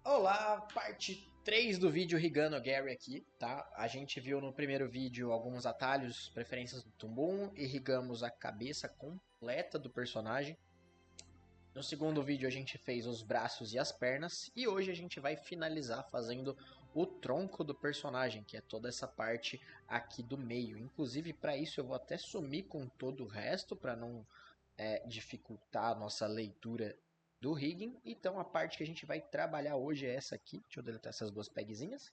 Olá, parte 3 do vídeo Rigando Gary aqui, tá? A gente viu no primeiro vídeo alguns atalhos, preferências do Tumbum e rigamos a cabeça completa do personagem. No segundo vídeo a gente fez os braços e as pernas e hoje a gente vai finalizar fazendo o tronco do personagem, que é toda essa parte aqui do meio. Inclusive para isso eu vou até sumir com todo o resto para não dificultar a nossa leitura do rigging. Então a parte que a gente vai trabalhar hoje é essa aqui. Deixa eu deletar essas duas pegzinhas,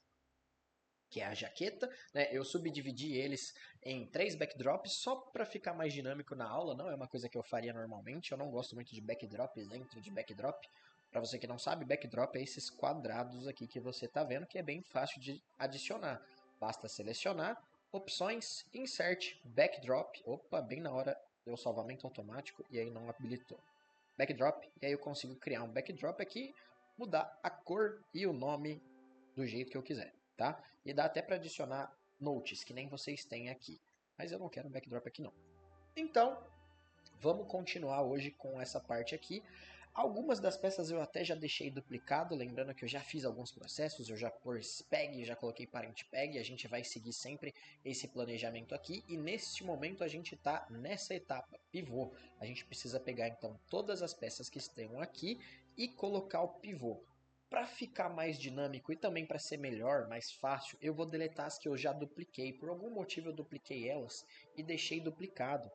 que é a jaqueta, né? Eu subdividi eles em 3 backdrops só para ficar mais dinâmico na aula. Não é uma coisa que eu faria normalmente. Eu não gosto muito de backdrops dentro de backdrop. Para você que não sabe, backdrop é esses quadrados aqui que você está vendo, que é bem fácil de adicionar. Basta selecionar, opções, insert, backdrop. Opa, bem na hora deu salvamento automático e aí não habilitou. Backdrop, e aí eu consigo criar um backdrop aqui, mudar a cor e o nome do jeito que eu quiser, tá? E dá até para adicionar notes, que nem vocês têm aqui. Mas eu não quero um backdrop aqui não. Então, vamos continuar hoje com essa parte aqui. Algumas das peças eu até já deixei duplicado, lembrando que eu já fiz alguns processos, eu já pus PEG, já coloquei parent PEG, a gente vai seguir sempre esse planejamento aqui, e neste momento a gente está nessa etapa, pivô. A gente precisa pegar então todas as peças que estão aqui e colocar o pivô. Para ficar mais dinâmico e também para ser melhor, mais fácil, eu vou deletar as que eu já dupliquei. Por algum motivo eu dupliquei elas e deixei duplicado.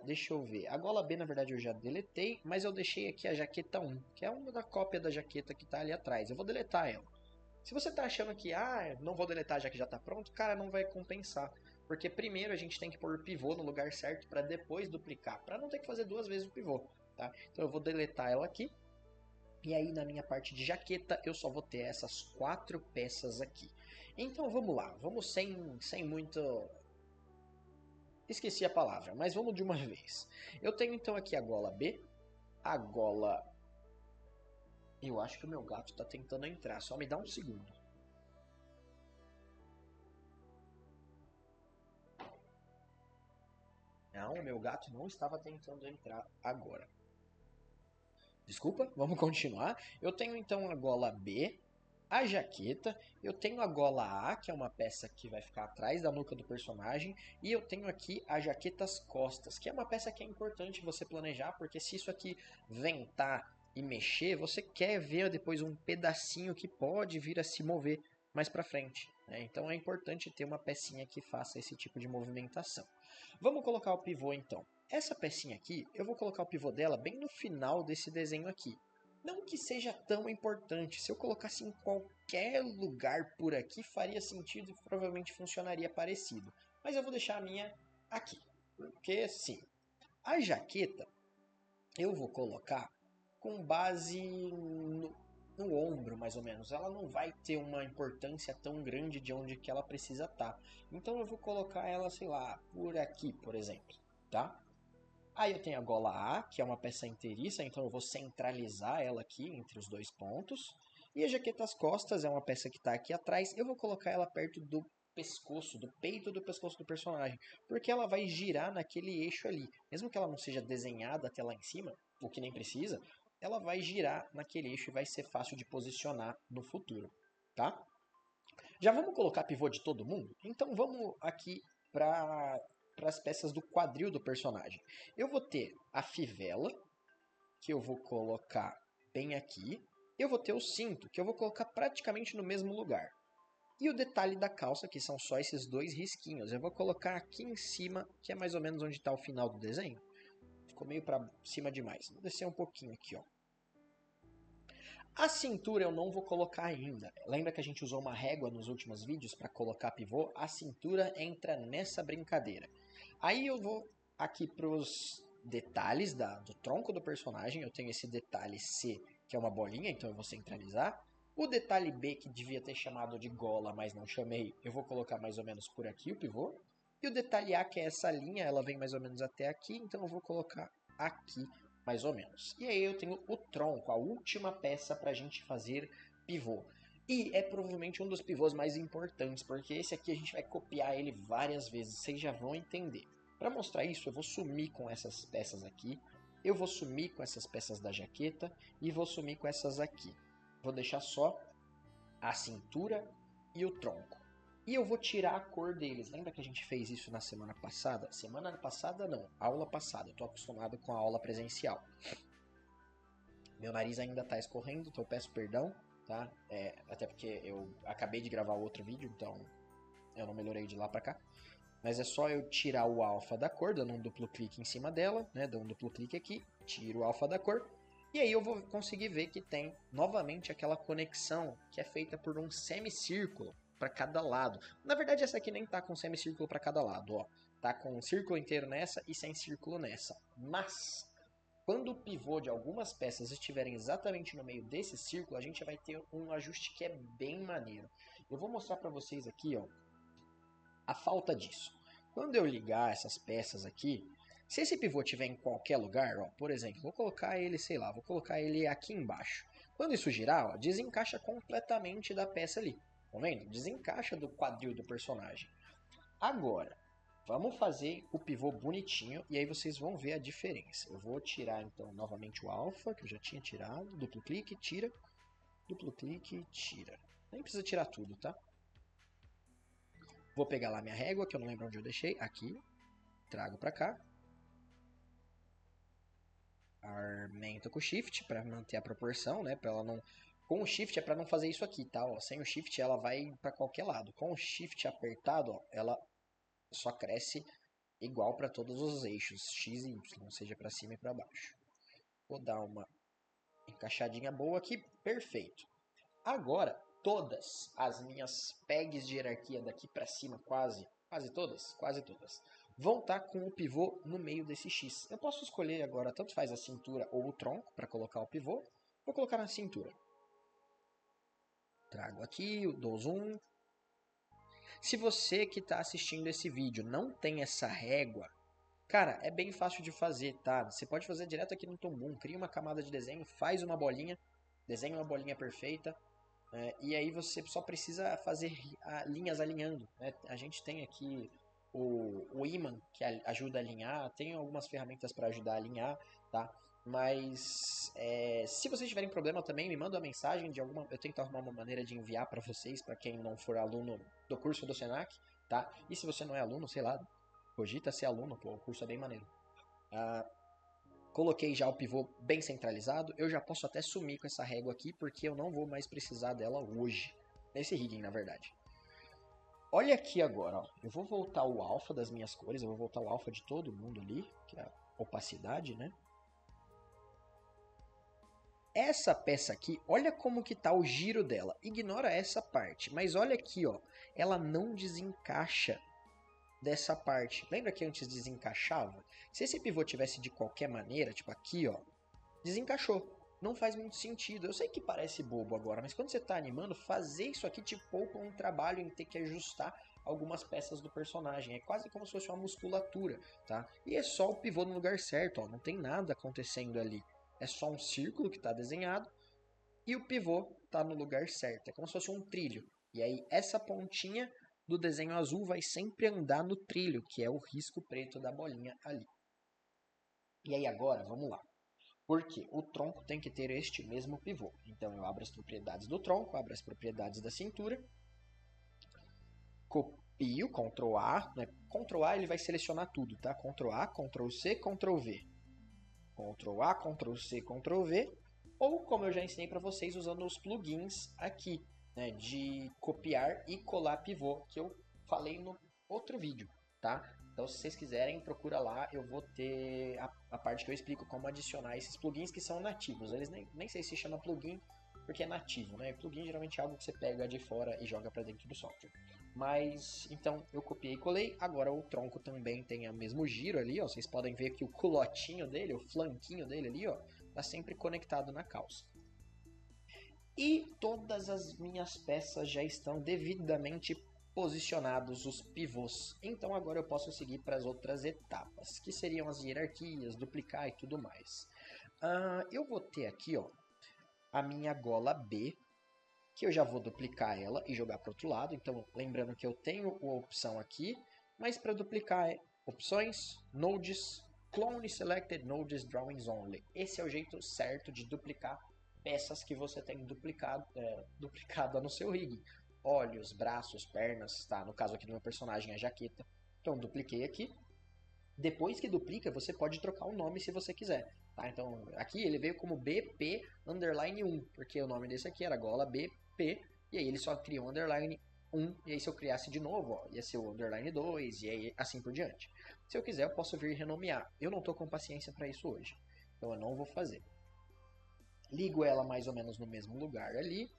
Deixa eu ver. A gola B, na verdade, eu já deletei, mas eu deixei aqui a jaqueta 1, que é uma da cópia da jaqueta que está ali atrás. Eu vou deletar ela. Se você está achando que, não vou deletar já que já está pronto, cara, não vai compensar. Porque primeiro a gente tem que pôr o pivô no lugar certo para depois duplicar, para não ter que fazer duas vezes o pivô, tá? Então eu vou deletar ela aqui. E aí na minha parte de jaqueta eu só vou ter essas 4 peças aqui. Então vamos lá, vamos sem muito. Esqueci a palavra, mas vamos de uma vez. Eu tenho então aqui a gola B, a gola. Eu acho que o meu gato está tentando entrar, só me dá um segundo. Não, o meu gato não estava tentando entrar agora. Desculpa, vamos continuar. Eu tenho então a gola B, a jaqueta, eu tenho a gola A, que é uma peça que vai ficar atrás da nuca do personagem, e eu tenho aqui a jaqueta às costas, que é uma peça que é importante você planejar, porque se isso aqui ventar e mexer, você quer ver depois um pedacinho que pode vir a se mover mais para frente, né? Então é importante ter uma pecinha que faça esse tipo de movimentação. Vamos colocar o pivô então. Essa pecinha aqui, eu vou colocar o pivô dela bem no final desse desenho aqui. Não que seja tão importante, se eu colocasse em qualquer lugar por aqui faria sentido e provavelmente funcionaria parecido. Mas eu vou deixar a minha aqui, porque sim. A jaqueta eu vou colocar com base no ombro, mais ou menos. Ela não vai ter uma importância tão grande de onde que ela precisa estar. Então eu vou colocar ela, sei lá, por aqui, por exemplo, tá? Aí eu tenho a gola A, que é uma peça inteiriça, então eu vou centralizar ela aqui entre os dois pontos. E a jaqueta às costas é uma peça que está aqui atrás, eu vou colocar ela perto do pescoço, do peito do pescoço do personagem, porque ela vai girar naquele eixo ali. Mesmo que ela não seja desenhada até lá em cima, o que nem precisa, ela vai girar naquele eixo e vai ser fácil de posicionar no futuro, tá? Já vamos colocar pivô de todo mundo? Então vamos aqui para as peças do quadril do personagem. Eu vou ter a fivela, que eu vou colocar bem aqui. Eu vou ter o cinto, que eu vou colocar praticamente no mesmo lugar. E o detalhe da calça, que são só esses dois risquinhos, eu vou colocar aqui em cima, que é mais ou menos onde está o final do desenho. Ficou meio para cima demais. Vou descer um pouquinho aqui, ó. A cintura eu não vou colocar ainda. Lembra que a gente usou uma régua nos últimos vídeos para colocar pivô? A cintura entra nessa brincadeira. Aí eu vou aqui para os detalhes do tronco do personagem. Eu tenho esse detalhe C, que é uma bolinha, então eu vou centralizar. O detalhe B, que devia ter chamado de gola, mas não chamei, eu vou colocar mais ou menos por aqui o pivô. E o detalhe A, que é essa linha, ela vem mais ou menos até aqui, então eu vou colocar aqui mais ou menos. E aí eu tenho o tronco, a última peça para a gente fazer pivô. E é provavelmente um dos pivôs mais importantes, porque esse aqui a gente vai copiar ele várias vezes, vocês já vão entender. Para mostrar isso, eu vou sumir com essas peças aqui, eu vou sumir com essas peças da jaqueta e vou sumir com essas aqui. Vou deixar só a cintura e o tronco. E eu vou tirar a cor deles. Lembra que a gente fez isso na semana passada? Semana passada não, aula passada. Eu tô acostumado com a aula presencial. Meu nariz ainda tá escorrendo, então eu peço perdão, tá? Até porque eu acabei de gravar outro vídeo, então eu não melhorei de lá pra cá. Mas é só eu tirar o alfa da cor, dando um duplo clique em cima dela, né? Dando um duplo clique aqui, tiro o alfa da cor. E aí eu vou conseguir ver que tem novamente aquela conexão que é feita por um semicírculo para cada lado. Na verdade, essa aqui nem tá com semicírculo para cada lado, ó. Tá com um círculo inteiro nessa e sem círculo nessa. Mas quando o pivô de algumas peças estiverem exatamente no meio desse círculo, a gente vai ter um ajuste que é bem maneiro. Eu vou mostrar para vocês aqui, ó, a falta disso. Quando eu ligar essas peças aqui, se esse pivô estiver em qualquer lugar, ó, por exemplo, vou colocar ele, sei lá, vou colocar ele aqui embaixo. Quando isso girar, ó, desencaixa completamente da peça ali. Tá vendo? Desencaixa do quadril do personagem. Agora, vamos fazer o pivô bonitinho e aí vocês vão ver a diferença. Eu vou tirar então novamente o alfa, que eu já tinha tirado. Duplo clique, tira. Duplo clique, tira. Nem precisa tirar tudo, tá? Vou pegar lá minha régua, que eu não lembro onde eu deixei. Aqui. Trago pra cá. Aumento com o Shift para manter a proporção, né? Pra ela não... Com o Shift é para não fazer isso aqui, tá? Ó, sem o Shift ela vai para qualquer lado. Com o Shift apertado, ó, ela só cresce igual para todos os eixos, X e Y, seja para cima e para baixo. Vou dar uma encaixadinha boa aqui, perfeito. Agora, todas as minhas pegs de hierarquia daqui para cima, quase todas, vão estar com o pivô no meio desse X. Eu posso escolher agora, tanto faz a cintura ou o tronco, para colocar o pivô. Vou colocar na cintura. Trago aqui, dou zoom. Se você que está assistindo esse vídeo não tem essa régua, cara, é bem fácil de fazer, tá? Você pode fazer direto aqui no Toon, cria uma camada de desenho, faz uma bolinha, desenha uma bolinha perfeita, e aí você só precisa fazer linhas alinhando, né? A gente tem aqui o imã que ajuda a alinhar, tem algumas ferramentas para ajudar a alinhar, tá? Mas se vocês tiverem problema também, me manda uma mensagem de alguma. Eu tento arrumar uma maneira de enviar para vocês, para quem não for aluno do curso do Senac, tá? E se você não é aluno, sei lá, cogita ser aluno, pô, o curso é bem maneiro. Coloquei já o pivô bem centralizado, eu já posso até sumir com essa régua aqui, porque eu não vou mais precisar dela hoje. Nesse rigging, na verdade. Olha aqui agora, ó. Eu vou voltar o alfa das minhas cores, eu vou voltar o alfa de todo mundo ali, que é a opacidade, né? Essa peça aqui, olha como que tá o giro dela. Ignora essa parte, mas olha aqui, ó. Ela não desencaixa dessa parte. Lembra que antes desencaixava? Se esse pivô tivesse de qualquer maneira, tipo aqui, ó, desencaixou. Não faz muito sentido. Eu sei que parece bobo agora, mas quando você está animando, fazer isso aqui te poupa um trabalho em ter que ajustar algumas peças do personagem. É quase como se fosse uma musculatura, tá? E é só o pivô no lugar certo, ó. Não tem nada acontecendo ali. É só um círculo que está desenhado e o pivô está no lugar certo. É como se fosse um trilho. E aí essa pontinha do desenho azul vai sempre andar no trilho, que é o risco preto da bolinha ali. E aí agora, vamos lá. Porque o tronco tem que ter este mesmo pivô. Então eu abro as propriedades do tronco, abro as propriedades da cintura, copio, Ctrl A, né? Ctrl A ele vai selecionar tudo, tá? Ctrl A, Ctrl C, Ctrl V. Ctrl A, Ctrl C, Ctrl V. Ou como eu já ensinei para vocês usando os plugins aqui, né? De copiar e colar pivô, que eu falei no outro vídeo, tá? Então, se vocês quiserem, procura lá, eu vou ter a parte que eu explico como adicionar esses plugins que são nativos. Eles nem sei se chama plugin, porque é nativo, né? Plugin geralmente é algo que você pega de fora e joga para dentro do software. Mas, então, eu copiei e colei. Agora o tronco também tem o mesmo giro ali, ó. Vocês podem ver que o culotinho dele, o flanquinho dele ali, ó, tá sempre conectado na calça. E todas as minhas peças já estão devidamente posicionados os pivôs. Então agora eu posso seguir para as outras etapas, que seriam as hierarquias, duplicar e tudo mais. Eu vou ter aqui, ó, a minha gola B, que eu já vou duplicar ela e jogar para o outro lado. Então, lembrando que eu tenho a opção aqui, mas para duplicar é opções, nodes, clone selected nodes drawings only. Esse é o jeito certo de duplicar peças que você tem duplicada no seu rig. Olhos, braços, pernas, tá? No caso aqui do meu personagem, a jaqueta. Então, dupliquei aqui. Depois que duplica, você pode trocar o nome se você quiser. Tá? Então, aqui ele veio como BP_1, porque o nome desse aqui era gola BP, e aí ele só criou underline 1, e aí se eu criasse de novo, ó, ia ser o underline 2, e aí assim por diante. Se eu quiser, eu posso vir renomear. Eu não estou com paciência para isso hoje, então eu não vou fazer. Ligo ela mais ou menos no mesmo lugar ali,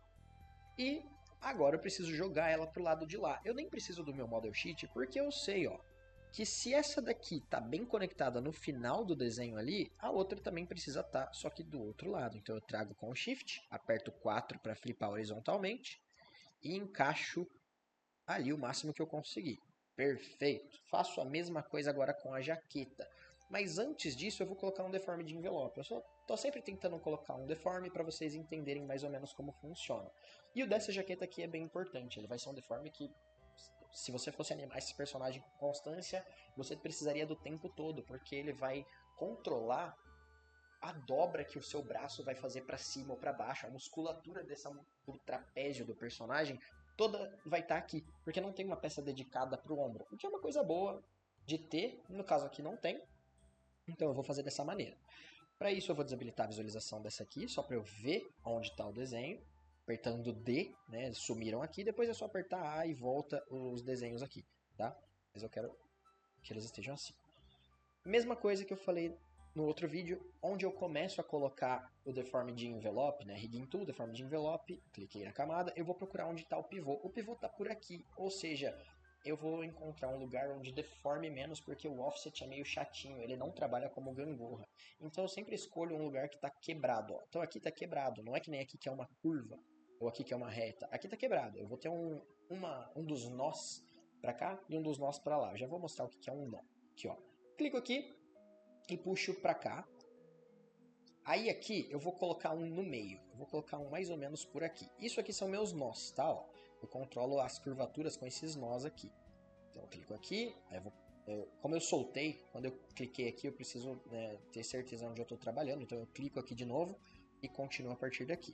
e agora eu preciso jogar ela pro lado de lá. Eu nem preciso do meu model sheet, porque eu sei, ó, que se essa daqui tá bem conectada no final do desenho ali, a outra também precisa estar, só que do outro lado. Então eu trago com o Shift, aperto 4 para flipar horizontalmente e encaixo ali o máximo que eu conseguir. Perfeito. Faço a mesma coisa agora com a jaqueta. Mas antes disso eu vou colocar um deforme de envelope. Eu tô sempre tentando colocar um deforme para vocês entenderem mais ou menos como funciona. E o dessa jaqueta aqui é bem importante. Ele vai ser um deforme que, se você fosse animar esse personagem com constância, você precisaria do tempo todo, porque ele vai controlar a dobra que o seu braço vai fazer para cima ou para baixo, a musculatura do trapézio do personagem toda vai estar aqui, porque não tem uma peça dedicada para o ombro, o que é uma coisa boa de ter, no caso aqui não tem, então eu vou fazer dessa maneira. Para isso eu vou desabilitar a visualização dessa aqui, só para eu ver onde está o desenho, apertando D, né, sumiram aqui, depois é só apertar A e volta os desenhos aqui, tá? Mas eu quero que eles estejam assim. Mesma coisa que eu falei no outro vídeo, onde eu começo a colocar o deforme de envelope, né, rigging tool, deforme de envelope, cliquei na camada, eu vou procurar onde está o pivô. O pivô está por aqui, ou seja, eu vou encontrar um lugar onde deforme menos, porque o offset é meio chatinho, ele não trabalha como gangorra. Então eu sempre escolho um lugar que está quebrado. Ó. Então aqui está quebrado, não é que nem aqui que é uma curva, ou aqui que é uma reta. Aqui está quebrado, eu vou ter um dos nós para cá e um dos nós para lá. Eu já vou mostrar o que é um nó. Aqui, ó. Clico aqui e puxo para cá. Aí aqui eu vou colocar um no meio. Eu vou colocar um mais ou menos por aqui. Isso aqui são meus nós, tá? Ó, eu controlo as curvaturas com esses nós aqui. Então eu clico aqui, aí como eu soltei, quando eu cliquei aqui eu preciso, né, ter certeza onde eu estou trabalhando. Então eu clico aqui de novo e continuo a partir daqui.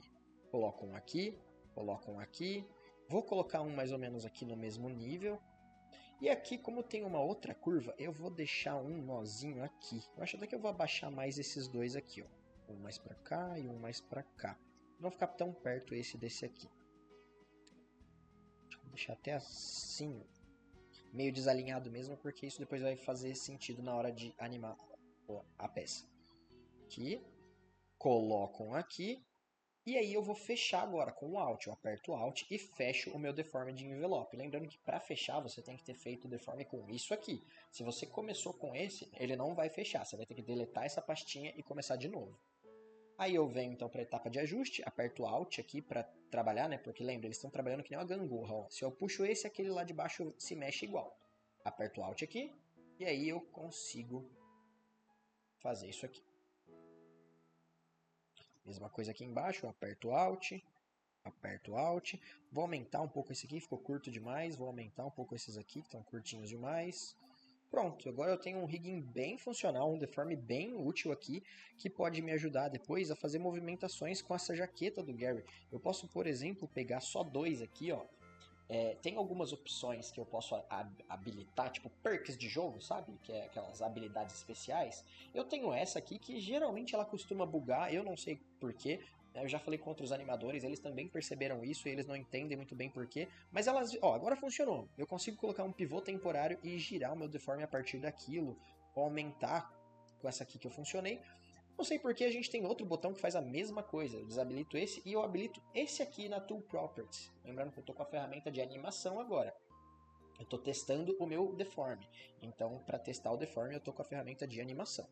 Coloco um aqui, coloco um aqui. Vou colocar um mais ou menos aqui no mesmo nível. E aqui, como tem uma outra curva, eu vou deixar um nozinho aqui. Eu acho até que eu vou abaixar mais esses dois aqui, ó. Um mais pra cá e um mais pra cá. Não ficar tão perto esse desse aqui. Vou deixar até assim, meio desalinhado mesmo, porque isso depois vai fazer sentido na hora de animar a peça. Aqui, coloco um aqui. E aí eu vou fechar agora com o Alt. Eu aperto o Alt e fecho o meu deforme de envelope. Lembrando que para fechar você tem que ter feito o deforme com isso aqui. Se você começou com esse, ele não vai fechar. Você vai ter que deletar essa pastinha e começar de novo. Aí eu venho então para a etapa de ajuste, aperto o Alt aqui para trabalhar, né? Porque lembra, eles estão trabalhando que nem uma gangorra. Ó. Se eu puxo esse, aquele lá de baixo se mexe igual. Aperto o Alt aqui e aí eu consigo fazer isso aqui. Mesma coisa aqui embaixo, eu aperto Alt, aperto Alt, vou aumentar um pouco esse aqui, ficou curto demais, vou aumentar um pouco esses aqui, que estão curtinhos demais. Pronto, agora eu tenho um rigging bem funcional, um deforme bem útil aqui, que pode me ajudar depois a fazer movimentações com essa jaqueta do Gary. Eu posso, por exemplo, pegar só dois aqui, ó. Tem algumas opções que eu posso habilitar, tipo perks de jogo, sabe? Que é aquelas habilidades especiais. Eu tenho essa aqui que geralmente ela costuma bugar, eu não sei porquê. Eu já falei com outros animadores, eles também perceberam isso e eles não entendem muito bem porquê. Mas elas, ó, agora funcionou. Eu consigo colocar um pivô temporário e girar o meu deforme a partir daquilo, ou aumentar com essa aqui que eu funcionei. Não sei porque a gente tem outro botão que faz a mesma coisa. Eu desabilito esse e eu habilito esse aqui na Tool Properties. Lembrando que eu estou com a ferramenta de animação agora. Eu estou testando o meu deforme. Então, para testar o deforme, eu estou com a ferramenta de animação.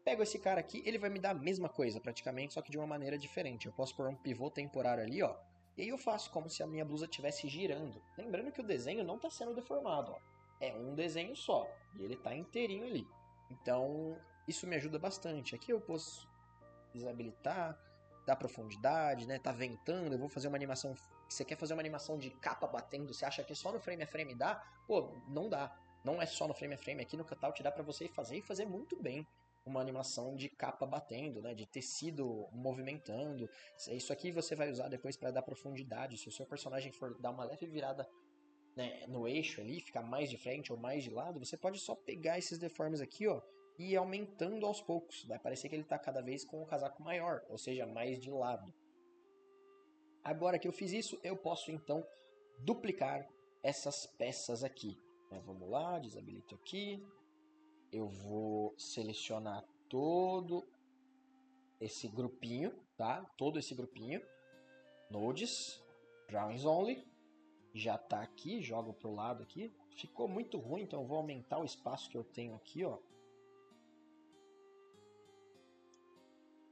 Pego esse cara aqui, ele vai me dar a mesma coisa, praticamente, só que de uma maneira diferente. Eu posso pôr um pivô temporário ali, ó. E aí eu faço como se a minha blusa estivesse girando. Lembrando que o desenho não está sendo deformado, ó. É um desenho só. E ele está inteirinho ali. Então, isso me ajuda bastante. Aqui eu posso desabilitar, dar profundidade, né? Tá ventando, eu vou fazer uma animação. Você quer fazer uma animação de capa batendo, você acha que só no frame a frame dá? Pô, não dá. Não é só no frame a frame, aqui no cutout dá pra você fazer e fazer muito bem. uma animação de capa batendo, né, de tecido movimentando. Isso aqui você vai usar depois para dar profundidade. Se o seu personagem for dar uma leve virada, né, no eixo ali, ficar mais de frente ou mais de lado, você pode só pegar esses deformes aqui, ó, e ir aumentando aos poucos. Vai parecer que ele está cada vez com o casaco maior, ou seja, mais de lado. Agora que eu fiz isso, eu posso então duplicar essas peças aqui. Vamos lá, desabilito aqui. Eu vou selecionar todo esse grupinho, tá? Todo esse grupinho. Nodes, Drawings Only. Já tá aqui, jogo pro lado aqui. Ficou muito ruim, então eu vou aumentar o espaço que eu tenho aqui, ó.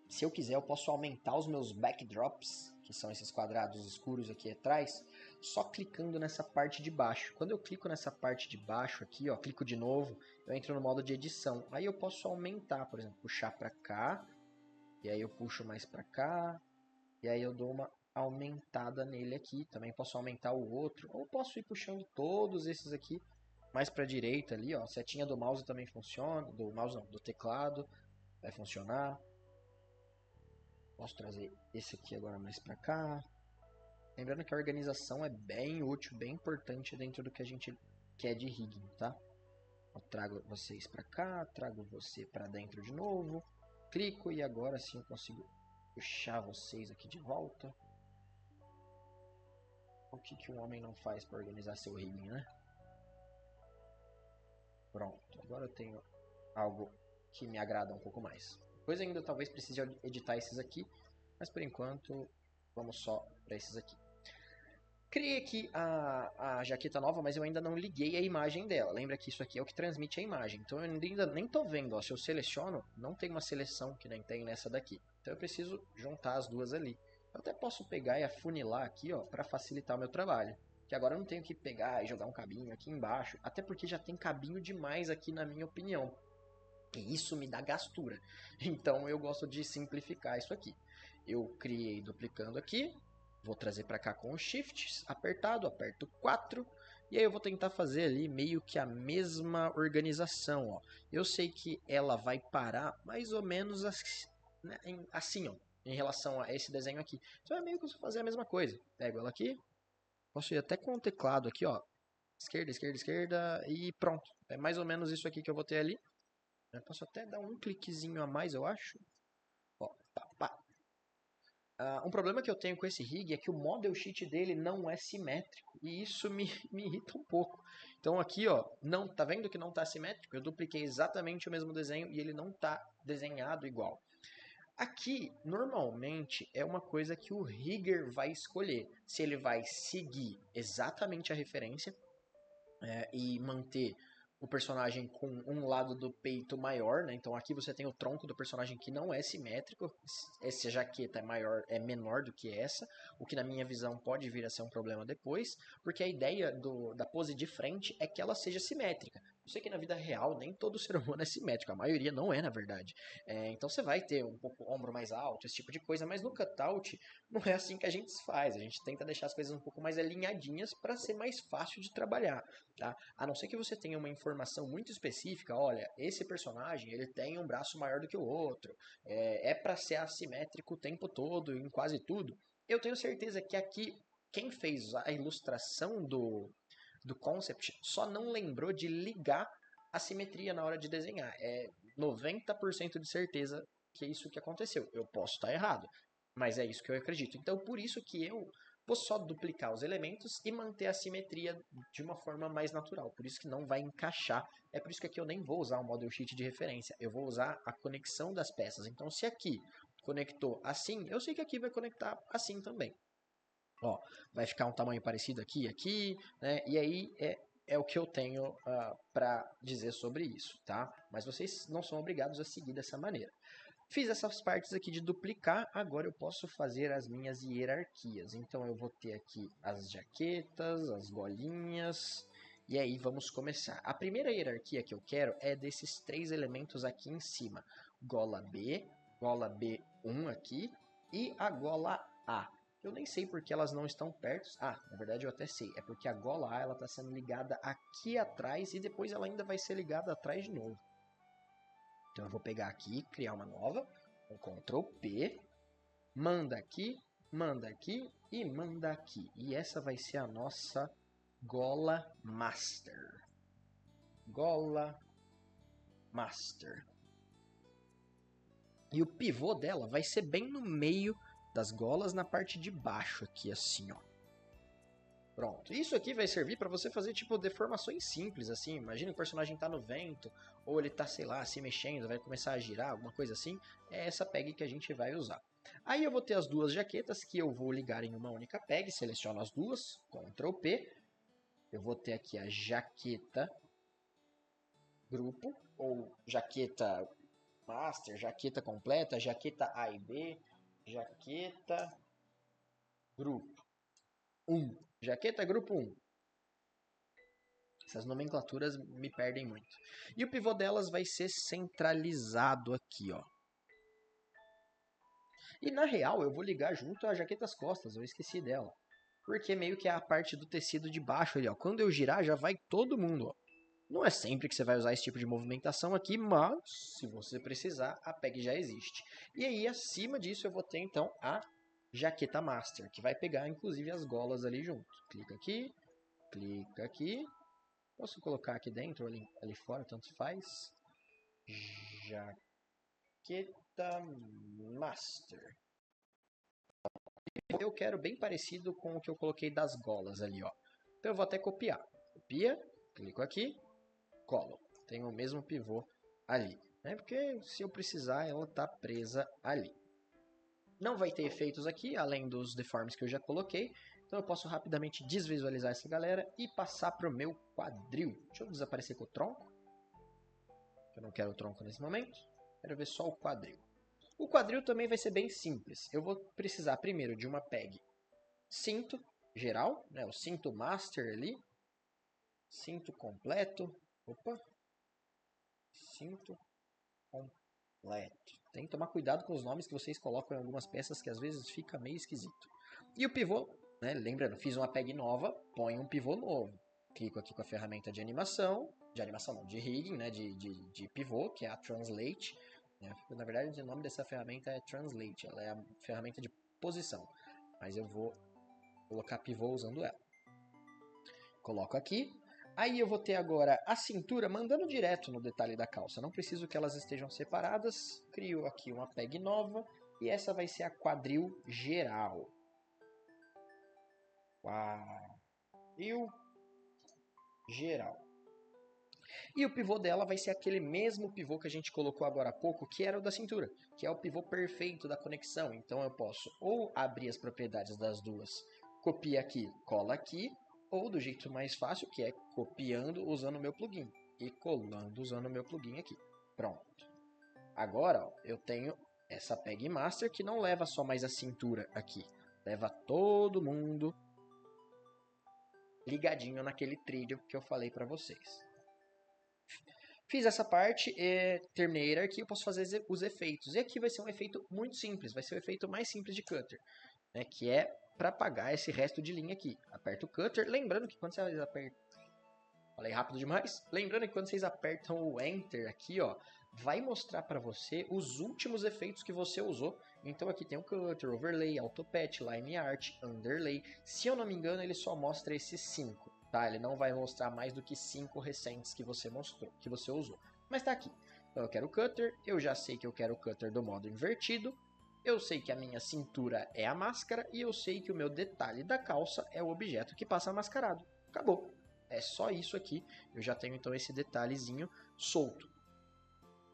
Se eu quiser, eu posso aumentar os meus backdrops, que são esses quadrados escuros aqui atrás, só clicando nessa parte de baixo. Quando eu clico nessa parte de baixo aqui, ó, clico de novo, eu entro no modo de edição. Aí eu posso aumentar, por exemplo, puxar para cá, e aí eu puxo mais para cá, e aí eu dou uma aumentada nele aqui. Também posso aumentar o outro, ou posso ir puxando todos esses aqui mais para a direita ali, ó. A setinha do mouse também funciona, do mouse não, do teclado vai funcionar. Posso trazer esse aqui agora mais para cá. Lembrando que a organização é bem útil, bem importante dentro do que a gente quer de rigging, tá? Eu trago vocês para cá, trago você para dentro de novo. Clico e agora sim eu consigo puxar vocês aqui de volta. O que um homem não faz para organizar seu rigging, né? Pronto, agora eu tenho algo que me agrada um pouco mais. Depois ainda talvez precise editar esses aqui, mas por enquanto vamos só para esses aqui. Criei aqui a jaqueta nova, mas eu ainda não liguei a imagem dela. Lembra que isso aqui é o que transmite a imagem. Então eu ainda nem estou vendo. Ó. Se eu seleciono, não tem uma seleção que nem tem nessa daqui. Então eu preciso juntar as duas ali. Eu até posso pegar e afunilar aqui para facilitar o meu trabalho. Que agora eu não tenho que pegar e jogar um cabinho aqui embaixo. Até porque já tem cabinho demais aqui na minha opinião. E isso me dá gastura. Então eu gosto de simplificar isso aqui. Eu criei duplicando aqui. Vou trazer para cá com o Shift apertado, aperto 4. E aí eu vou tentar fazer ali meio que a mesma organização. Ó. Eu sei que ela vai parar mais ou menos assim, né, assim, ó, em relação a esse desenho aqui. Então é meio que eu vou fazer a mesma coisa. Pego ela aqui. Posso ir até com o teclado aqui, ó. Esquerda, esquerda, esquerda. E pronto. É mais ou menos isso aqui que eu vou ter ali. Eu posso até dar um cliquezinho a mais, eu acho. Ó, pá, pá. Um problema que eu tenho com esse rig é que o model sheet dele não é simétrico. E isso me irrita um pouco. Então aqui, ó, não, tá vendo que não tá simétrico? Eu dupliquei exatamente o mesmo desenho e ele não tá desenhado igual. Aqui, normalmente, é uma coisa que o rigger vai escolher. Se ele vai seguir exatamente a referência e manter o personagem com um lado do peito maior, né? Então aqui você tem o tronco do personagem que não é simétrico. Essa jaqueta é menor do que essa, o que na minha visão pode vir a ser um problema depois, porque a ideia da pose de frente é que ela seja simétrica. Eu sei que na vida real nem todo ser humano é simétrico, a maioria não é, na verdade. Então você vai ter um pouco o ombro mais alto, esse tipo de coisa, mas no cutout não é assim que a gente faz. A gente tenta deixar as coisas um pouco mais alinhadinhas para ser mais fácil de trabalhar. Tá? A não ser que você tenha uma informação muito específica, olha, esse personagem ele tem um braço maior do que o outro, para ser assimétrico o tempo todo, em quase tudo. Eu tenho certeza que aqui, quem fez a ilustração do concept só não lembrou de ligar a simetria na hora de desenhar. É 90% de certeza que é isso que aconteceu. Eu posso estar errado, mas é isso que eu acredito. Então, por isso que eu vou só duplicar os elementos e manter a simetria de uma forma mais natural. Por isso que não vai encaixar. É por isso que aqui eu nem vou usar o model sheet de referência. Eu vou usar a conexão das peças. Então, se aqui conectou assim, eu sei que aqui vai conectar assim também. Ó, vai ficar um tamanho parecido aqui e aqui, né? E aí é o que eu tenho para dizer sobre isso, tá? Mas vocês não são obrigados a seguir dessa maneira. Fiz essas partes aqui de duplicar, agora eu posso fazer as minhas hierarquias. Então eu vou ter aqui as jaquetas, as golinhas, e aí vamos começar. A primeira hierarquia que eu quero é desses três elementos aqui em cima. Gola B1 aqui e a gola A. Eu nem sei porque elas não estão perto. Na verdade eu até sei. É porque a gola A está sendo ligada aqui atrás e depois ela ainda vai ser ligada atrás de novo. Então eu vou pegar aqui, criar uma nova, com Ctrl P, manda aqui e manda aqui. E essa vai ser a nossa gola master. Gola master. E o pivô dela vai ser bem no meio das golas, na parte de baixo aqui, assim, ó. Pronto. Isso aqui vai servir para você fazer, tipo, deformações simples, assim. Imagina que o personagem tá no vento, ou ele tá, sei lá, se mexendo, vai começar a girar, alguma coisa assim. É essa peg que a gente vai usar. Aí eu vou ter as duas jaquetas que eu vou ligar em uma única peg. Seleciono as duas, Ctrl P. Eu vou ter aqui a jaqueta grupo, ou jaqueta master, jaqueta completa, jaqueta A e B, jaqueta grupo 1. Jaqueta grupo 1. Essas nomenclaturas me perdem muito. E o pivô delas vai ser centralizado aqui, ó. E na real eu vou ligar junto a jaqueta às costas, eu esqueci dela. Porque meio que é a parte do tecido de baixo ali, ó. Quando eu girar já vai todo mundo, ó. Não é sempre que você vai usar esse tipo de movimentação aqui, mas se você precisar, a peg já existe. E aí acima disso eu vou ter então a jaqueta master, que vai pegar inclusive as golas ali junto. Clica aqui. Posso colocar aqui dentro ou ali fora, tanto faz. Jaqueta master. Eu quero bem parecido com o que eu coloquei das golas ali, ó. Então eu vou até copiar. Copia, clico aqui, colo. Tem o mesmo pivô ali, né? Porque se eu precisar, ela tá presa ali. Não vai ter efeitos aqui, além dos deformes que eu já coloquei. Então eu posso rapidamente desvisualizar essa galera e passar para o meu quadril. Deixa eu desaparecer com o tronco. Eu não quero o tronco nesse momento. Quero ver só o quadril. O quadril também vai ser bem simples. Eu vou precisar primeiro de uma peg cinto geral, né? O cinto master ali. Cinto completo. Opa. Cinto completo. Tem que tomar cuidado com os nomes que vocês colocam em algumas peças que às vezes fica meio esquisito. E o pivô, né? Lembrando, fiz uma peg nova, põe um pivô novo. Clico aqui com a ferramenta de animação não, de rigging, né? De pivô, que é a Translate. Né? Na verdade, o nome dessa ferramenta é Translate, ela é a ferramenta de posição. Mas eu vou colocar pivô usando ela. Coloco aqui. Aí eu vou ter agora a cintura mandando direto no detalhe da calça. Não preciso que elas estejam separadas. Crio aqui uma peg nova. E essa vai ser a quadril geral. Quadril geral. E o pivô dela vai ser aquele mesmo pivô que a gente colocou agora há pouco, que era o da cintura, que é o pivô perfeito da conexão. Então eu posso ou abrir as propriedades das duas, copia aqui, cola aqui, ou do jeito mais fácil, que é copiando usando o meu plugin e colando usando o meu plugin aqui. Pronto. Agora ó, eu tenho essa peg master que não leva só mais a cintura aqui, leva todo mundo ligadinho naquele trilho que eu falei para vocês. Fiz essa parte, terminei a hierarquia, eu posso fazer os efeitos. E aqui vai ser um efeito muito simples, vai ser o efeito mais simples de cutter, né, que é para apagar esse resto de linha aqui. Aperta o cutter, lembrando que quando vocês apertam... Falei rápido demais. Lembrando que quando vocês apertam o Enter aqui, ó, vai mostrar para você os últimos efeitos que você usou. Então aqui tem o Cutter, Overlay, Autopatch, Line Art, Underlay. Se eu não me engano, ele só mostra esses 5. Tá? Ele não vai mostrar mais do que 5 recentes que você mostrou, que você usou. Mas tá aqui. Então eu quero o Cutter, eu já sei que eu quero o Cutter do modo invertido. Eu sei que a minha cintura é a máscara e eu sei que o meu detalhe da calça é o objeto que passa mascarado. Acabou. É só isso aqui, eu já tenho então esse detalhezinho solto.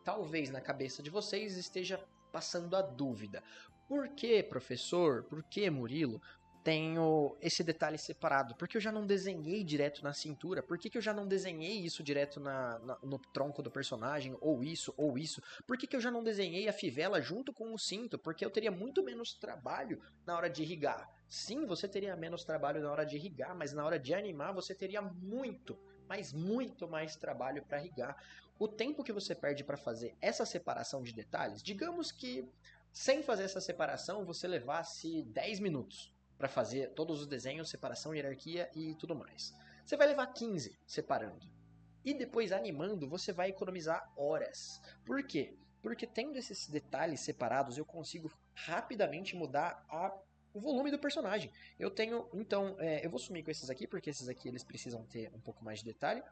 Talvez na cabeça de vocês esteja passando a dúvida. Por que, professor? Por que, Murilo? Tenho esse detalhe separado? Por que eu já não desenhei direto na cintura? Por que eu já não desenhei isso direto no tronco do personagem? Ou isso, ou isso? Por que eu já não desenhei a fivela junto com o cinto? Porque eu teria muito menos trabalho na hora de irrigar. Sim, você teria menos trabalho na hora de irrigar, mas na hora de animar você teria muito, mas muito mais trabalho para irrigar. O tempo que você perde para fazer essa separação de detalhes, digamos que sem fazer essa separação você levasse 10 minutos para fazer todos os desenhos, separação, hierarquia e tudo mais. Você vai levar 15 separando. E depois animando, você vai economizar horas. Por quê? Porque tendo esses detalhes separados, eu consigo rapidamente mudar o volume do personagem. Eu tenho, então, eu vou sumir com esses aqui, porque esses aqui eles precisam ter um pouco mais de detalhe.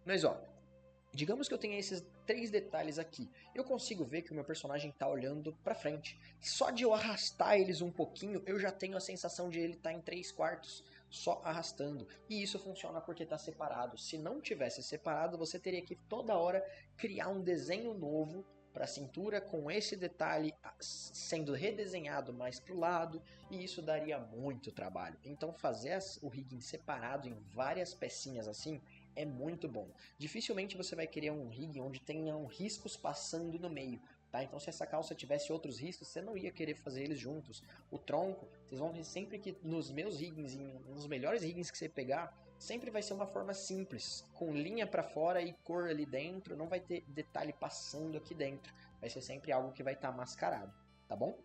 Mas ó, digamos que eu tenha esses 3 detalhes aqui. Eu consigo ver que o meu personagem está olhando para frente. Só de eu arrastar eles um pouquinho, eu já tenho a sensação de ele estar em 3/4, só arrastando. E isso funciona porque está separado. Se não tivesse separado, você teria que toda hora criar um desenho novo para a cintura com esse detalhe sendo redesenhado mais para o lado, e isso daria muito trabalho. Então fazer o rigging separado em várias pecinhas assim é muito bom. Dificilmente você vai querer um rig onde tenham riscos passando no meio, tá? Então se essa calça tivesse outros riscos, você não ia querer fazer eles juntos. O tronco, vocês vão ver sempre que nos meus riggings, nos melhores riggings que você pegar, sempre vai ser uma forma simples, com linha para fora e cor ali dentro, não vai ter detalhe passando aqui dentro. Vai ser sempre algo que vai estar mascarado, tá bom?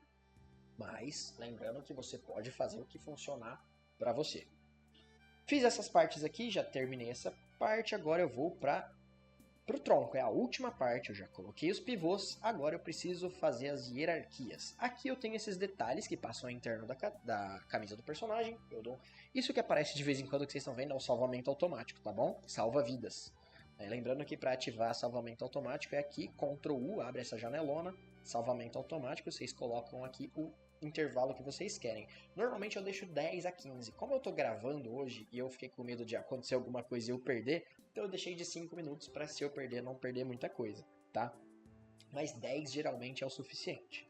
Mas lembrando que você pode fazer o que funcionar para você. Fiz essas partes aqui, já terminei essa parte, agora eu vou para o tronco, é a última parte, eu já coloquei os pivôs, agora eu preciso fazer as hierarquias. Aqui eu tenho esses detalhes que passam ao interno da camisa do personagem, isso que aparece de vez em quando que vocês estão vendo é o salvamento automático, tá bom? Salva vidas. Lembrando que para ativar salvamento automático é aqui, Ctrl U, abre essa janelona, salvamento automático, vocês colocam aqui o intervalo que vocês querem. Normalmente eu deixo 10 a 15. Como eu tô gravando hoje e eu fiquei com medo de acontecer alguma coisa e eu perder, então eu deixei de 5 minutos para se eu perder não perder muita coisa, tá? Mas 10 geralmente é o suficiente.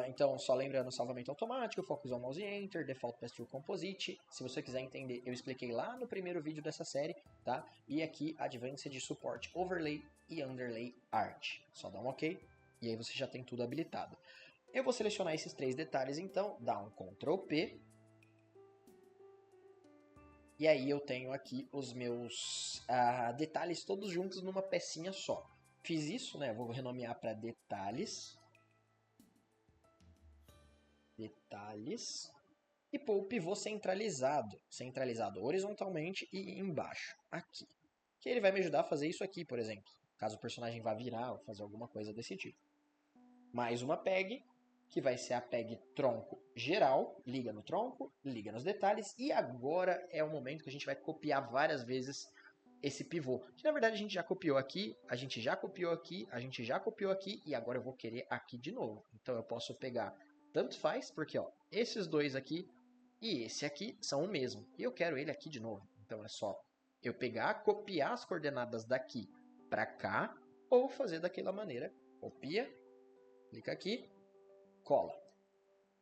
Então, só lembrando, salvamento automático, Focus on Mouse Enter, Default Pass-Through Composite. Se você quiser entender, eu expliquei lá no primeiro vídeo dessa série, tá? E aqui, Advanced Support Overlay e Underlay Art. Só dá um OK e aí você já tem tudo habilitado. Eu vou selecionar esses 3 detalhes, então, dá um Ctrl P. E aí eu tenho aqui os meus detalhes todos juntos numa pecinha só. Fiz isso, né? Vou renomear para detalhes. Detalhes. E pôr o pivô centralizado. Centralizado horizontalmente e embaixo, aqui. Que ele vai me ajudar a fazer isso aqui, por exemplo. Caso o personagem vá virar ou fazer alguma coisa desse tipo. Mais uma PEG, que vai ser a PEG tronco geral, liga no tronco, liga nos detalhes, e agora é o momento que a gente vai copiar várias vezes esse pivô, que na verdade a gente já copiou aqui, a gente já copiou aqui, a gente já copiou aqui, e agora eu vou querer aqui de novo. Então eu posso pegar, tanto faz, porque ó, esses dois aqui e esse aqui são o mesmo, e eu quero ele aqui de novo. Então é só eu pegar, copiar as coordenadas daqui para cá, ou fazer daquela maneira, copia, clica aqui, cola,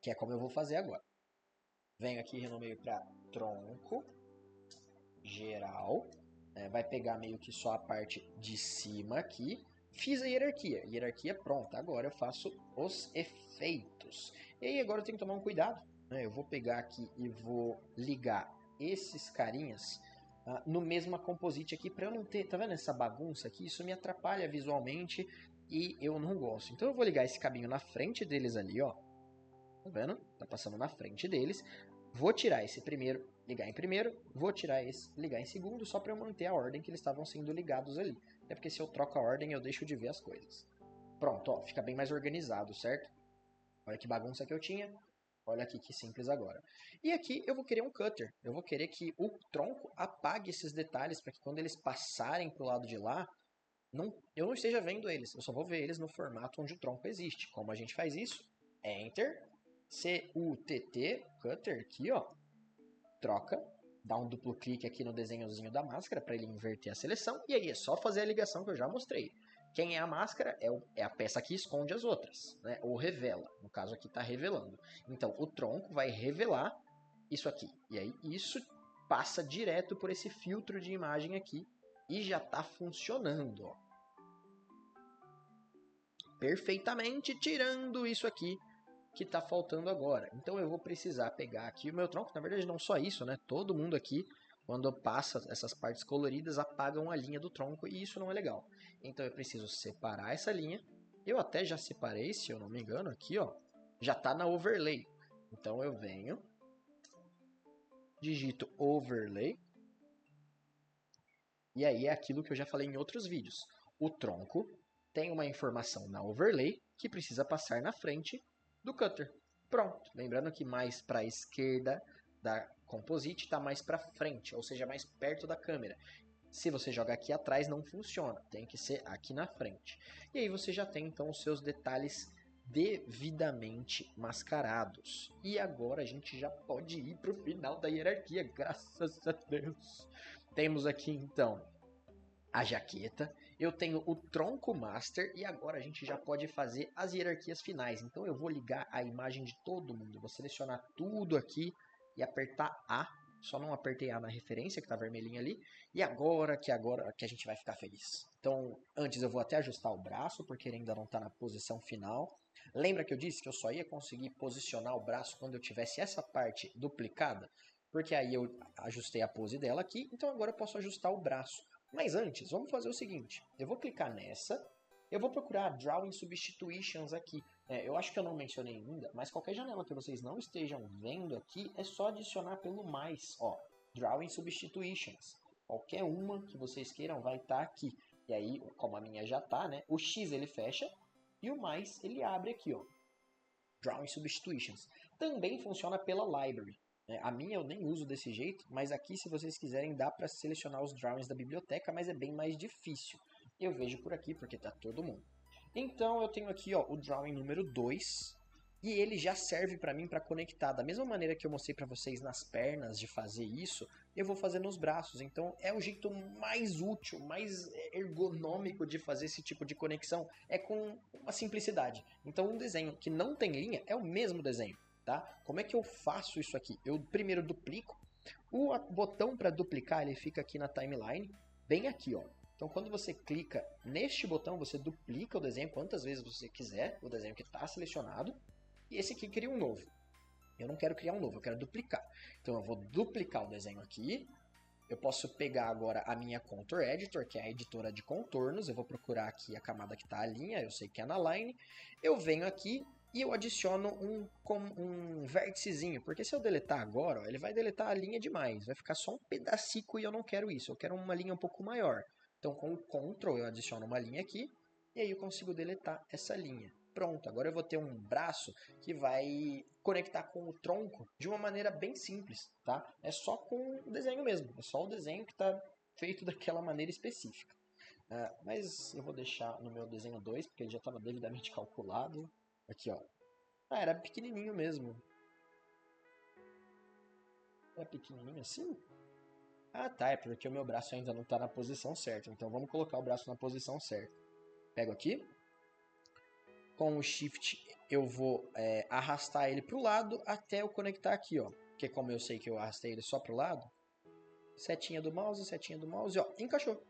que é como eu vou fazer agora. Venho aqui e renomeio para tronco geral, vai pegar meio que só a parte de cima aqui. Fiz a hierarquia pronta, agora eu faço os efeitos. E aí agora eu tenho que tomar um cuidado, né? Eu vou pegar aqui e vou ligar esses carinhas no mesmo composite aqui, para eu não ter, tá vendo essa bagunça aqui? Isso me atrapalha visualmente e eu não gosto. Então eu vou ligar esse cabinho na frente deles ali, ó. Tá vendo? Tá passando na frente deles. Vou tirar esse primeiro, ligar em primeiro. Vou tirar esse, ligar em segundo, só para eu manter a ordem que eles estavam sendo ligados ali. É porque se eu troco a ordem, eu deixo de ver as coisas. Pronto, ó, fica bem mais organizado, certo? Olha que bagunça que eu tinha. Olha aqui que simples agora. E aqui eu vou querer um cutter. Eu vou querer que o tronco apague esses detalhes para que quando eles passarem para o lado de lá, eu não esteja vendo eles. Eu só vou ver eles no formato onde o tronco existe. Como a gente faz isso? Enter. CUTT, cutter, aqui ó, troca, dá um duplo clique aqui no desenhozinho da máscara para ele inverter a seleção, e aí é só fazer a ligação que eu já mostrei. Quem é a máscara é a peça que esconde as outras, né? Ou revela, no caso aqui está revelando. Então o tronco vai revelar isso aqui, e aí isso passa direto por esse filtro de imagem aqui, e já está funcionando, ó. Perfeitamente, tirando isso aqui que está faltando agora. Então eu vou precisar pegar aqui o meu tronco, na verdade não só isso, né? Todo mundo aqui, quando passa essas partes coloridas, apagam a linha do tronco e isso não é legal. Então eu preciso separar essa linha. Eu até já separei, se eu não me engano, aqui ó, já está na overlay. Então eu venho, digito overlay, E aí é aquilo que eu já falei em outros vídeos. O tronco tem uma informação na overlay que precisa passar na frente do cutter. Pronto. Lembrando que mais para a esquerda da composite está mais para frente, ou seja, mais perto da câmera. Se você joga aqui atrás não funciona, tem que ser aqui na frente. E aí você já tem então os seus detalhes devidamente mascarados. E agora a gente já pode ir para o final da hierarquia, graças a Deus. Temos aqui então a jaqueta, eu tenho o tronco master e agora a gente já pode fazer as hierarquias finais. Então eu vou ligar a imagem de todo mundo, vou selecionar tudo aqui e apertar A. Só não apertei A na referência, que está vermelhinha ali. E agora que a gente vai ficar feliz. Então, antes eu vou até ajustar o braço, porque ele ainda não está na posição final. Lembra que eu disse que eu só ia conseguir posicionar o braço quando eu tivesse essa parte duplicada? Porque aí eu ajustei a pose dela aqui, então agora eu posso ajustar o braço. Mas antes, vamos fazer o seguinte. Eu vou clicar nessa. Eu vou procurar Drawing Substitutions aqui. Eu acho que eu não mencionei ainda, mas qualquer janela que vocês não estejam vendo aqui, é só adicionar pelo mais. Ó, Drawing Substitutions. Qualquer uma que vocês queiram vai estar aqui. E aí, como a minha já está, né? O X ele fecha e o mais ele abre aqui, ó. Drawing Substitutions. Também funciona pela Library. A minha eu nem uso desse jeito, mas aqui se vocês quiserem dá para selecionar os drawings da biblioteca, mas é bem mais difícil. Eu vejo por aqui porque tá todo mundo. Então eu tenho aqui ó, o drawing número 2 e ele já serve para mim para conectar. Da mesma maneira que eu mostrei para vocês nas pernas de fazer isso, eu vou fazer nos braços. Então é o jeito mais útil, mais ergonômico de fazer esse tipo de conexão, é com uma simplicidade. Então um desenho que não tem linha é o mesmo desenho. Tá? Como é que eu faço isso aqui? Eu primeiro duplico. O botão para duplicar ele fica aqui na timeline, bem aqui, ó. Então quando você clica neste botão, você duplica o desenho quantas vezes você quiser, o desenho que está selecionado, e esse aqui cria um novo. Eu não quero criar um novo, eu quero duplicar. Então eu vou duplicar o desenho aqui. Eu posso pegar agora a minha Contour Editor, que é a editora de contornos. Eu vou procurar aqui a camada que está a linha, eu sei que é na line. Eu venho aqui e eu adiciono um vérticezinho, porque se eu deletar agora, ó, ele vai deletar a linha demais, vai ficar só um pedacico e eu não quero isso, eu quero uma linha um pouco maior. Então com o Ctrl eu adiciono uma linha aqui, e aí eu consigo deletar essa linha. Pronto, agora eu vou ter um braço que vai conectar com o tronco de uma maneira bem simples, tá? É só com o desenho mesmo, é só o desenho que está feito daquela maneira específica. Mas eu vou deixar no meu desenho 2, porque ele já estava devidamente calculado. Aqui, ó. Era pequenininho mesmo. É pequenininho assim? Ah, tá. É porque o meu braço ainda não está na posição certa. Então vamos colocar o braço na posição certa. Pego aqui. Com o Shift eu vou arrastar ele para o lado até eu conectar aqui, ó. Porque como eu sei que eu arrastei ele só para o lado, setinha do mouse, ó. Encaixou.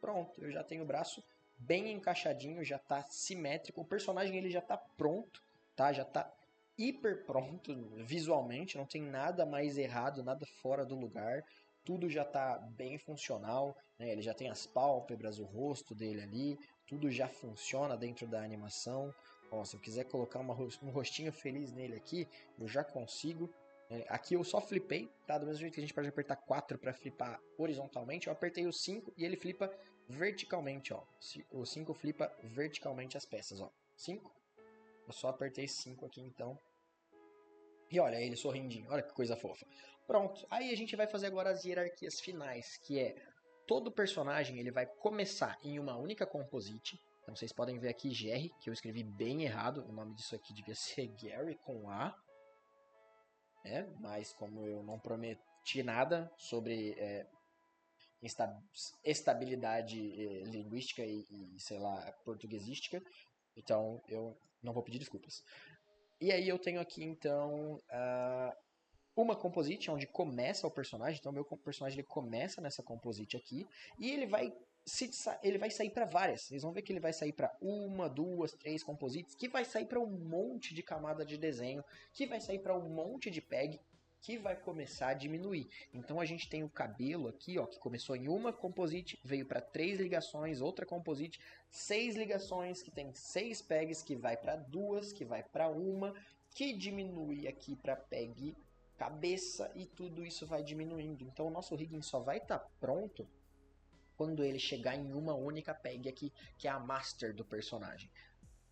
Pronto. Eu já tenho o braço bem encaixadinho, já está simétrico. O personagem ele já está pronto, tá? Já está hiper pronto visualmente, não tem nada mais errado, nada fora do lugar, tudo já está bem funcional, né? Ele já tem as pálpebras, o rosto dele ali, tudo já funciona dentro da animação. Ó, se eu quiser colocar um rostinho feliz nele aqui, eu já consigo. Aqui eu só flipei, tá? Do mesmo jeito que a gente pode apertar 4 para flipar horizontalmente, eu apertei o 5 e ele flipa verticalmente, ó. O 5 flipa verticalmente as peças, ó. 5. Eu só apertei 5 aqui, então. E olha ele sorrindinho, olha que coisa fofa. Pronto, aí a gente vai fazer agora as hierarquias finais, que é todo personagem ele vai começar em uma única composite. Então vocês podem ver aqui GR, que eu escrevi bem errado, o nome disso aqui devia ser Gary com A. Mas como eu não prometi nada sobre estabilidade linguística e, sei lá, portuguesística, então eu não vou pedir desculpas. E aí eu tenho aqui, então, uma composite, onde começa o personagem. Então, meu personagem ele começa nessa composite aqui. E ele vai sair para várias. Vocês vão ver que ele vai sair para uma, duas, três composites. Que vai sair para um monte de camada de desenho. Que vai sair para um monte de peg. Que vai começar a diminuir. Então, a gente tem o cabelo aqui, ó, que começou em uma composite, veio para 3 ligações, outra composite, 6 ligações, que tem 6 pegs, que vai para 2, que vai para uma, que diminui aqui para peg cabeça, e tudo isso vai diminuindo. Então o nosso rigging só vai estar pronto quando ele chegar em uma única peg aqui, que é a master do personagem.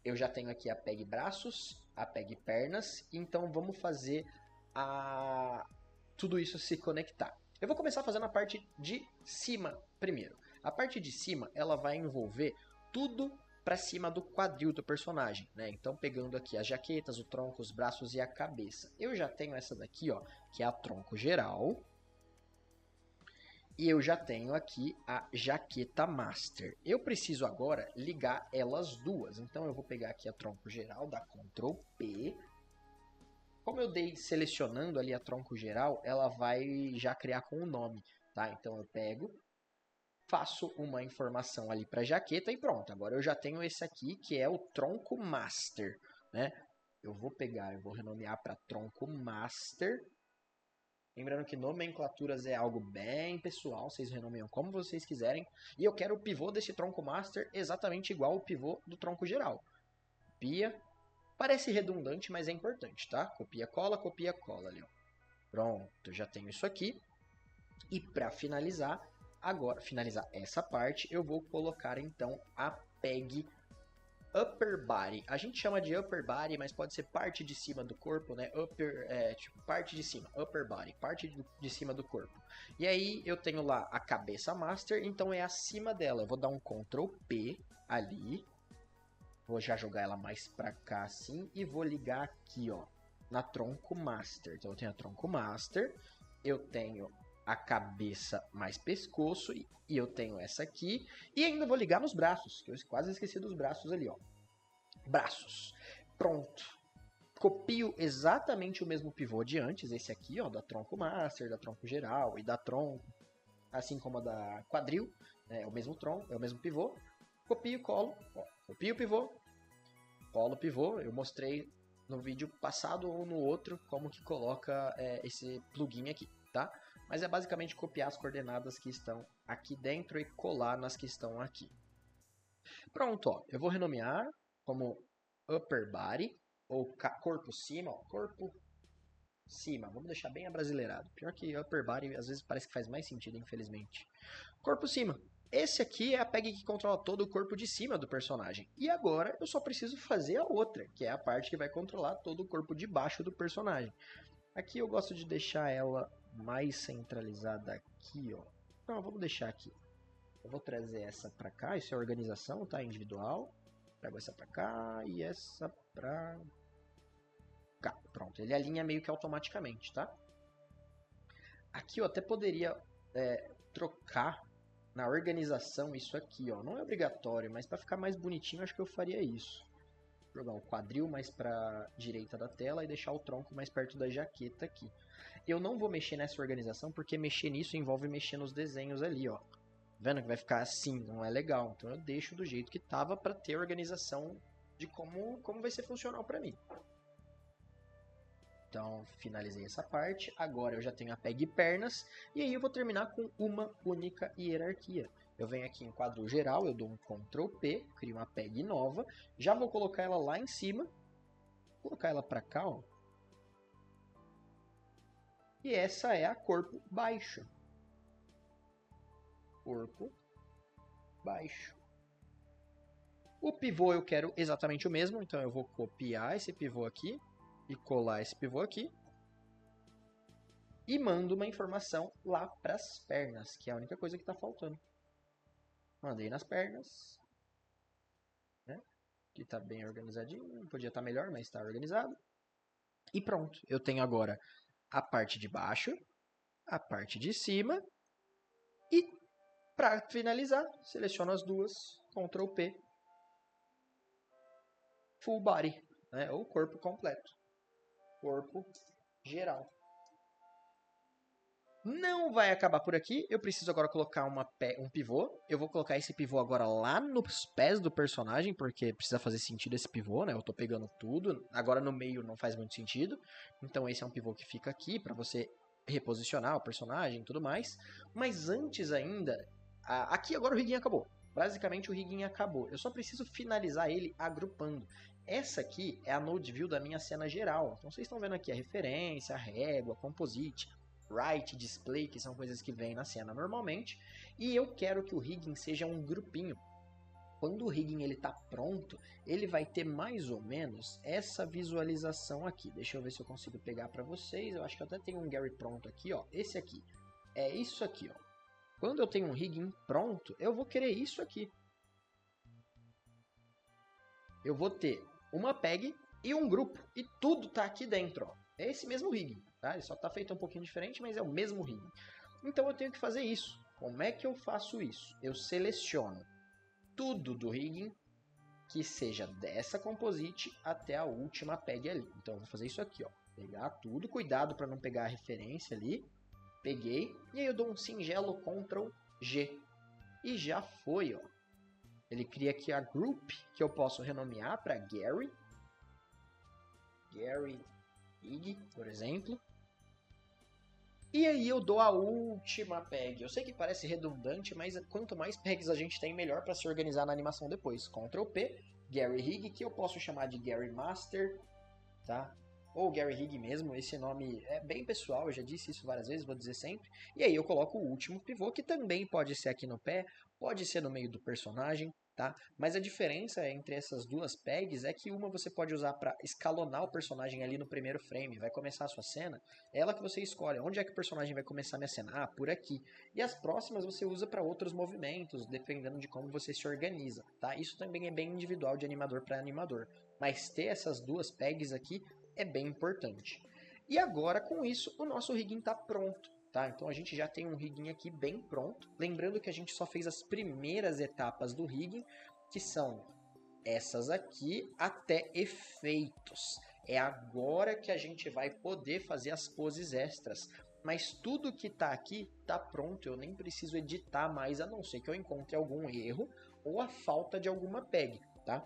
Eu já tenho aqui a peg braços, a peg pernas, então vamos fazer tudo isso se conectar. Eu vou começar fazendo a parte de cima primeiro. A parte de cima, ela vai envolver tudo para cima do quadril do personagem, né? Então, pegando aqui as jaquetas, o tronco, os braços e a cabeça. Eu já tenho essa daqui, ó, que é a tronco geral. E eu já tenho aqui a jaqueta master. Eu preciso agora ligar elas duas. Então, eu vou pegar aqui a tronco geral, dar Ctrl P. Como eu dei selecionando ali a tronco geral, ela vai já criar com o nome, tá? Então, eu pego, faço uma informação ali para a jaqueta e pronto. Agora eu já tenho esse aqui, que é o tronco master, né? Eu vou pegar, eu vou renomear para tronco master. Lembrando que nomenclaturas é algo bem pessoal, vocês renomeiam como vocês quiserem. E eu quero o pivô desse tronco master exatamente igual ao pivô do tronco geral. Copia. Parece redundante, mas é importante, tá? Copia, cola ali, ó. Pronto, já tenho isso aqui. E para finalizar, agora, finalizar essa parte, eu vou colocar então a peg upper body. A gente chama de upper body, mas pode ser parte de cima do corpo, né? Tipo, parte de cima, upper body, parte de cima do corpo. E aí eu tenho lá a cabeça master, então é acima dela. Eu vou dar um Ctrl P ali. Vou já jogar ela mais pra cá assim e vou ligar aqui, ó, na tronco master. Então eu tenho a tronco master, eu tenho a cabeça mais pescoço e eu tenho essa aqui. E ainda vou ligar nos braços, que eu quase esqueci dos braços ali, ó. Braços. Pronto. Copio exatamente o mesmo pivô de antes, esse aqui, ó, da tronco master, da tronco geral e da tronco, assim como a da quadril, é o mesmo tronco, é o mesmo pivô. Copio, colo, ó, copio o pivô, colo o pivô. Eu mostrei no vídeo passado ou no outro como que coloca esse plugin aqui, tá? Mas é basicamente copiar as coordenadas que estão aqui dentro e colar nas que estão aqui. Pronto, ó. Eu vou renomear como upper body, ou corpo cima, ó. Corpo cima. Vamos deixar bem abrasileirado. Pior que upper body, às vezes parece que faz mais sentido, infelizmente. Corpo cima. Esse aqui é a peg que controla todo o corpo de cima do personagem. E agora eu só preciso fazer a outra, que é a parte que vai controlar todo o corpo de baixo do personagem. Aqui eu gosto de deixar ela mais centralizada aqui, ó. Não, vamos deixar aqui. Eu vou trazer essa pra cá, isso é organização, tá? Individual. Trago essa pra cá e essa pra cá. Pronto, ele alinha meio que automaticamente, tá? Aqui eu até poderia trocar na organização isso aqui, ó. Não é obrigatório, mas pra ficar mais bonitinho acho que eu faria isso. Jogar o quadril mais para direita da tela e deixar o tronco mais perto da jaqueta aqui. Eu não vou mexer nessa organização porque mexer nisso envolve mexer nos desenhos ali, ó. Vendo que vai ficar assim, não é legal. Então eu deixo do jeito que tava para ter organização de como vai ser funcional para mim. Então finalizei essa parte. Agora eu já tenho a peg pernas e aí eu vou terminar com uma única hierarquia. Eu venho aqui em quadro geral, eu dou um Ctrl P, crio uma peg nova, já vou colocar ela lá em cima, vou colocar ela para cá, ó. E essa é a corpo baixo. Corpo baixo. O pivô eu quero exatamente o mesmo, então eu vou copiar esse pivô aqui e colar esse pivô aqui. E mando uma informação lá para as pernas, que é a única coisa que está faltando. Mandei nas pernas, né? Que está bem organizadinho, podia estar melhor, mas está organizado. E pronto, eu tenho agora a parte de baixo, a parte de cima e para finalizar, seleciono as duas, Ctrl P, full body, né? Ou corpo completo, corpo geral. Não vai acabar por aqui, eu preciso agora colocar um pivô. Eu vou colocar esse pivô agora lá nos pés do personagem, porque precisa fazer sentido esse pivô, né? Eu tô pegando tudo, agora no meio não faz muito sentido. Então esse é um pivô que fica aqui para você reposicionar o personagem e tudo mais. Mas antes ainda, aqui agora o riguinho acabou. Basicamente o riguinho acabou. Eu só preciso finalizar ele agrupando. Essa aqui é a node view da minha cena geral. Então vocês estão vendo aqui a referência, a régua, a composite. write, display, que são coisas que vêm na cena normalmente. E eu quero que o rigging seja um grupinho. Quando o rigging ele tá pronto, ele vai ter mais ou menos essa visualização aqui. Deixa eu ver se eu consigo pegar para vocês. Eu acho que eu até tenho um Gary pronto aqui, ó. Esse aqui. É isso aqui, ó. Quando eu tenho um rigging pronto, eu vou querer isso aqui. Eu vou ter uma PEG e um grupo. E tudo tá aqui dentro, ó. É esse mesmo rigging, tá? Ele só tá feito um pouquinho diferente, mas é o mesmo rigging. Então eu tenho que fazer isso. Como é que eu faço isso? Eu seleciono tudo do rigging que seja dessa composite até a última PEG ali. Então eu vou fazer isso aqui, ó. Pegar tudo, cuidado para não pegar a referência ali. Peguei e aí eu dou um singelo Ctrl G. E já foi, ó. Ele cria aqui a group que eu posso renomear para Gary Rig, por exemplo. E aí eu dou a última PEG. Eu sei que parece redundante, mas quanto mais PEGs a gente tem, melhor para se organizar na animação depois. Ctrl P, Gary Rig, que eu posso chamar de Gary Master, tá? Ou Gary Rig mesmo, esse nome é bem pessoal, eu já disse isso várias vezes, vou dizer sempre. E aí eu coloco o último pivô, que também pode ser aqui no pé, pode ser no meio do personagem, tá? Mas a diferença entre essas duas pegs é que uma você pode usar para escalonar o personagem ali no primeiro frame, vai começar a sua cena, é ela que você escolhe, onde é que o personagem vai começar a minha cena? Ah, por aqui. E as próximas você usa para outros movimentos, dependendo de como você se organiza, tá? Isso também é bem individual de animador para animador. Mas ter essas duas pegs aqui é bem importante. E agora, com isso, o nosso rigging está pronto. Tá? Então a gente já tem um rigging aqui bem pronto. Lembrando que a gente só fez as primeiras etapas do rigging, que são essas aqui até efeitos. É agora que a gente vai poder fazer as poses extras. Mas tudo que está aqui está pronto, eu nem preciso editar mais, a não ser que eu encontre algum erro ou a falta de alguma PEG, tá?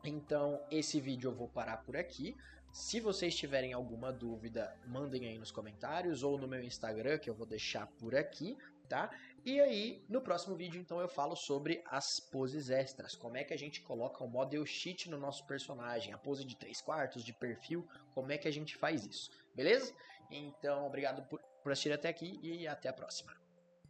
Então, esse vídeo eu vou parar por aqui. Se vocês tiverem alguma dúvida, mandem aí nos comentários ou no meu Instagram, que eu vou deixar por aqui, tá? E aí, no próximo vídeo, então, eu falo sobre as poses extras. Como é que a gente coloca o model sheet no nosso personagem, a pose de 3/4, de perfil, como é que a gente faz isso, beleza? Então, obrigado por assistir até aqui e até a próxima.